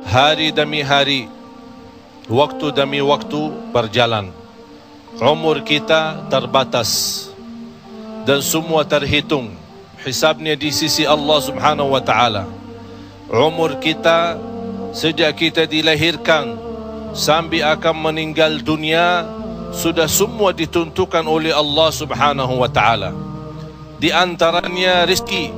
Hari demi hari, waktu demi waktu berjalan. Umur kita terbatas dan semua terhitung hisabnya di sisi Allah Subhanahu wa taala. Umur kita sejak kita dilahirkan sampai akan meninggal dunia sudah semua ditentukan oleh Allah Subhanahu wa taala. Di antaranya rezeki.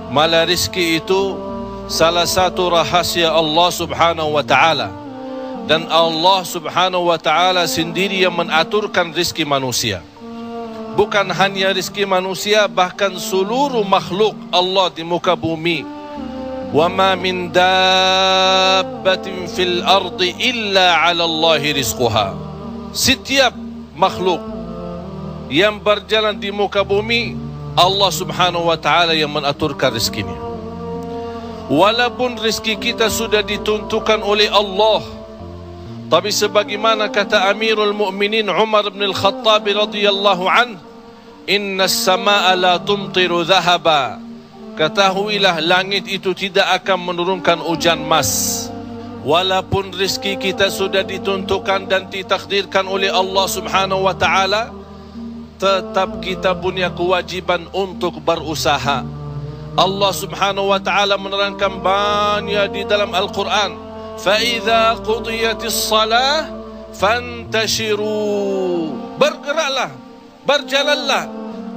Malah rezeki itu salah satu rahasia Allah Subhanahu wa taala, dan Allah Subhanahu wa taala sendiri yang mengaturkan rezeki manusia. Bukan hanya rezeki manusia, bahkan seluruh makhluk Allah di muka bumi. Wa ma min dabbatin fil ardi illa 'ala Allahi rizquha. Setiap makhluk yang berjalan di muka bumi, Allah Subhanahu wa taala yang mengaturkan rezekinya. Walaupun rezeki kita sudah ditentukan oleh Allah, tapi sebagaimana kata Amirul Mukminin Umar bin Al-Khattab radhiyallahu anhu, inna as-samaa'a la tumtiru dhahaba. Ketahuilah langit itu tidak akan menurunkan hujan emas. Walaupun rezeki kita sudah ditentukan dan ditakdirkan oleh Allah Subhanahu wa taala, tetap kita punya kewajiban untuk berusaha. Allah Subhanahu wa taala menerangkan banyak di dalam Al-Quran, fa idza qudiyatis shalah fantashiru. Bergeraklah, berjalanlah,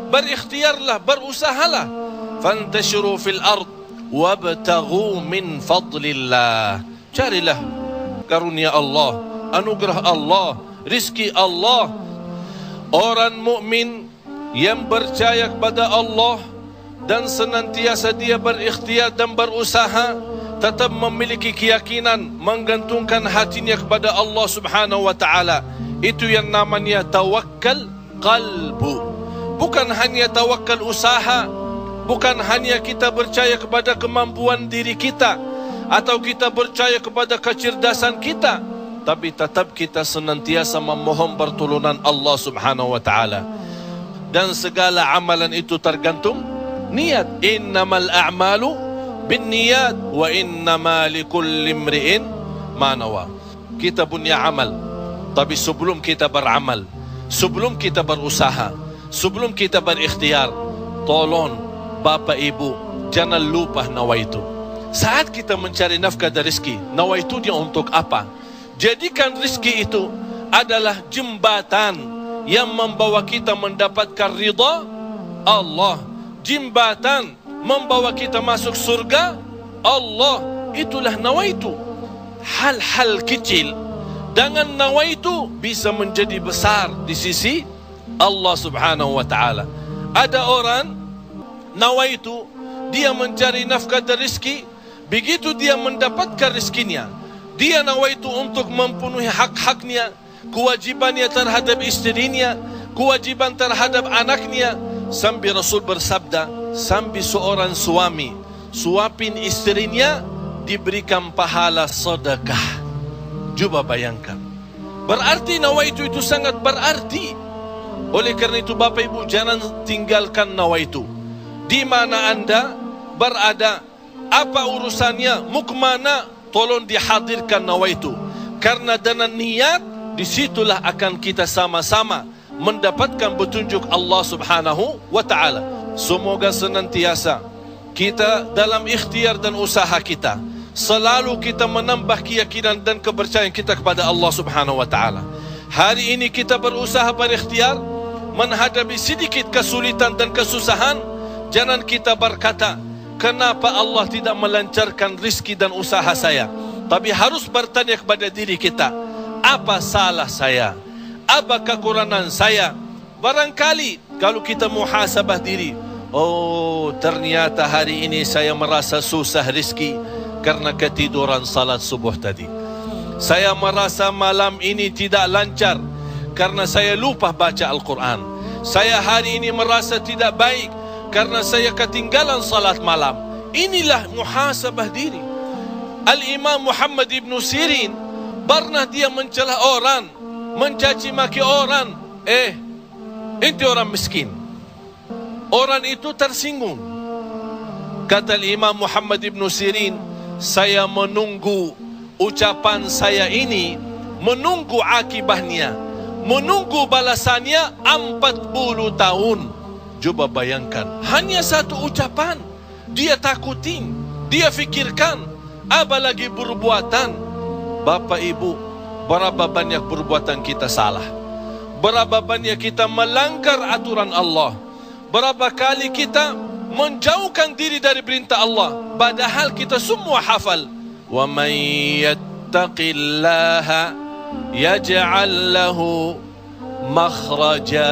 berikhtiarlah, berusahalah. Fantashiru fil ard wabtaghu min fadlillah. Carilah karunia Allah, anugerah Allah, rizki Allah. Orang mukmin yang percaya kepada Allah dan senantiasa dia berikhtiar dan berusaha, tetap memiliki keyakinan, menggantungkan hatinya kepada Allah Subhanahu wa taala. Itu yang namanya tawakkal qalbu. Bukan hanya tawakkal usaha, bukan hanya kita percaya kepada kemampuan diri kita atau kita percaya kepada kecerdasan kita, tapi tetap kita senantiasa memohon pertolongan Allah Subhanahu wa taala. Dan segala amalan itu tergantung niat. Innamal a'malu binniyat wa innama likulli imri'in ma nawa. Kita punya amal, tapi sebelum kita beramal, sebelum kita berusaha, sebelum kita berikhtiar, tolong Bapak Ibu jangan lupa nawaitu. Saat kita mencari nafkah dan rezeki, nawaitu dia untuk apa? Jadikan rezeki itu adalah jembatan yang membawa kita mendapatkan ridha Allah, jembatan membawa kita masuk surga Allah. Itulah nawaitu. Hal-hal kecil dengan nawaitu bisa menjadi besar di sisi Allah Subhanahu wa taala. Ada orang nawaitu dia mencari nafkah dan rezeki, begitu dia mendapatkan rezekinya, dia nawaitu untuk memenuhi hak-haknya, kewajibannya terhadap istrinya, kewajiban terhadap anaknya. Sampai Rasul bersabda, sampai seorang suami suapin istrinya diberikan pahala sedekah. Coba bayangkan, berarti nawaitu itu sangat berarti. Oleh karena itu Bapak Ibu jangan tinggalkan nawaitu. Di mana anda berada, apa urusannya, mau kemana, tolong dihadirkan nawaitu. Karena dengan niat, disitulah akan kita sama-sama mendapatkan petunjuk Allah Subhanahu wa ta'ala. Semoga senantiasa kita dalam ikhtiar dan usaha kita, selalu kita menambah keyakinan dan kepercayaan kita kepada Allah Subhanahu wa ta'ala. Hari ini kita berusaha berikhtiar, menghadapi sedikit kesulitan dan kesusahan, jangan kita berkata, kenapa Allah tidak melancarkan rezeki dan usaha saya? Tapi harus bertanya kepada diri kita, apa salah saya? Apa kekurangan saya? Barangkali kalau kita muhasabah diri, oh ternyata hari ini saya merasa susah rezeki karena ketiduran salat subuh tadi. Saya merasa malam ini tidak lancar karena saya lupa baca Al-Quran. Saya hari ini merasa tidak baik karena saya ketinggalan salat malam. Inilah muhasabah diri. Al-Imam Muhammad ibn Sirin pernah dia mencela orang, mencaci maki orang. Itu orang miskin. Orang itu tersinggung. Kata Imam Muhammad ibn Sirin, saya menunggu ucapan saya ini, menunggu akibahnya, menunggu balasannya 40 tahun. Coba bayangkan, hanya satu ucapan dia takutin, dia fikirkan, apalagi perbuatan. Bapak Ibu, berapa banyak perbuatan kita salah, berapa banyak kita melanggar aturan Allah, berapa kali kita menjauhkan diri dari perintah Allah, padahal kita semua hafal. Wa may yattaqillaha yaj'al lahu makhraja.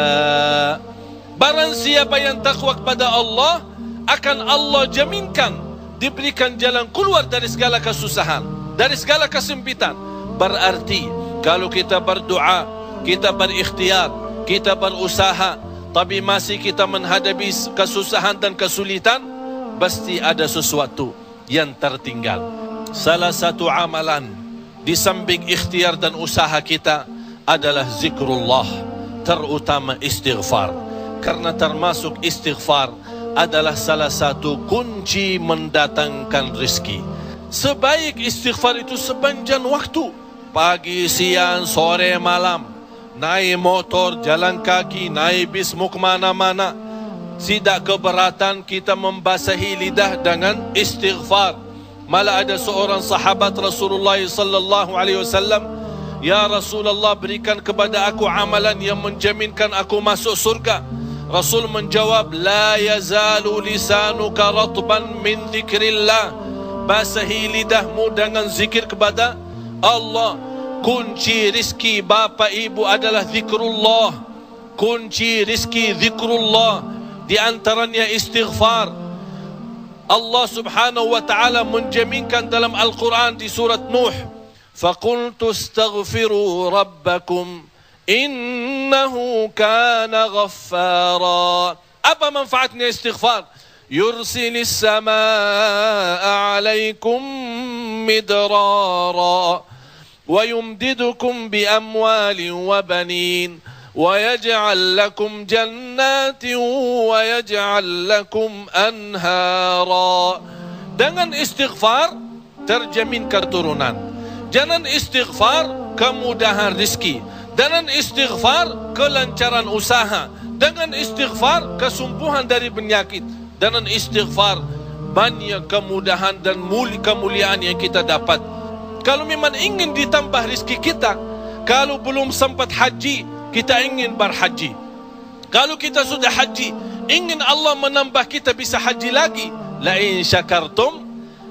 Barang siapa yang takwa kepada Allah, akan Allah jaminkan diberikan jalan keluar dari segala kesusahan, dari segala kesempitan. Berarti kalau kita berdoa, kita berikhtiar, kita berusaha, tapi masih kita menghadapi kesusahan dan kesulitan, pasti ada sesuatu yang tertinggal. Salah satu amalan di samping ikhtiar dan usaha kita adalah zikrullah, terutama istighfar. Karena termasuk istighfar adalah salah satu kunci mendatangkan rezeki. Sebaik istighfar itu sepanjang waktu, pagi, siang, sore, malam, naik motor, jalan kaki, naik bis, mau kemana-mana, tidak keberatan kita membasahi lidah dengan istighfar. Malah ada seorang sahabat Rasulullah sallallahu alaihi wasallam, "Ya Rasulullah, berikan kepada aku amalan yang menjaminkan aku masuk surga." Rasul menjawab, "La yazalu lisanuka ratban min zikrillah." Basahi lidahmu dengan zikir kepada Allah. Kunci rizki Bapak Ibu adalah zikrullah. Kunci rizki zikrullah, di antaranya istighfar. Allah subhanahu wa ta'ala menjaminkan dalam Al-Quran di surat Nuh, "Faqultu astaghfiru rabbakum innahu kana ghaffara." Apa manfaatnya istighfar? Yursilis samaa alaikum midrara wa yumdidukum bi amwalin wa banin wa yaj'al lakum jannatin wa yaj'al lakum anhara. Dengan istighfar terjamin keturunan. Dengan istighfar kemudahan rezeki. Dengan istighfar kelancaran usaha. Dengan istighfar kesembuhan dari penyakit. Dengan istighfar banyak kemudahan dan kemuliaan yang kita dapat. Kalau memang ingin ditambah rezeki kita, kalau belum sempat haji, kita ingin berhaji. Kalau kita sudah haji, ingin Allah menambah kita bisa haji lagi. La in syakartum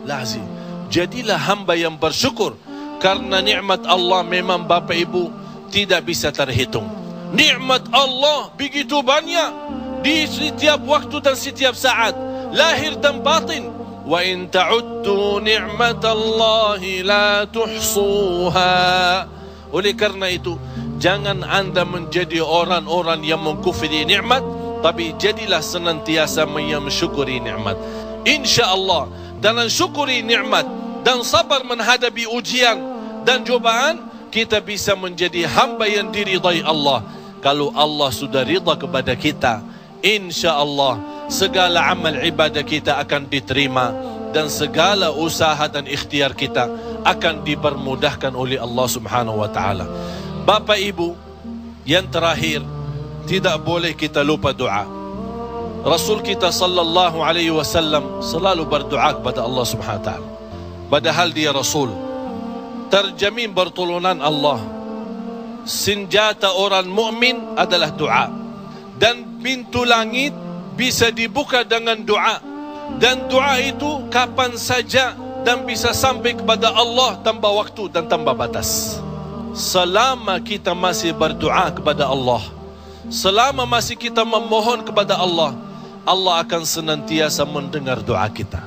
lazim. Jadilah hamba yang bersyukur, karena nikmat Allah memang Bapak Ibu tidak bisa terhitung. Nikmat Allah begitu banyak di setiap waktu dan setiap saat, lahir dan batin. Wa in ta'uddu ni'matallahi la tuhsuha. Oleh karena itu, jangan anda menjadi orang-orang yang mengkufri nikmat, tapi jadilah senantiasa mensyukuri nikmat. InsyaAllah dengan syukuri nikmat dan sabar menghadapi ujian dan cobaan, kita bisa menjadi hamba yang diridai Allah. Kalau Allah sudah ridha kepada kita, InsyaAllah segala amal ibadah kita akan diterima, dan segala usaha dan ikhtiar kita akan dipermudahkan oleh Allah subhanahu wa ta'ala. Bapak Ibu, yang terakhir, tidak boleh kita lupa doa. Rasul kita sallallahu alaihi wasallam selalu berdoa kepada Allah subhanahu wa ta'ala. Padahal dia Rasul, terjamin pertolongan Allah. Senjata orang mukmin adalah doa, dan pintu langit bisa dibuka dengan doa, dan doa itu kapan saja dan bisa sampai kepada Allah tanpa waktu dan tanpa batas. Selama kita masih berdoa kepada Allah, selama masih kita memohon kepada Allah, Allah akan senantiasa mendengar doa kita.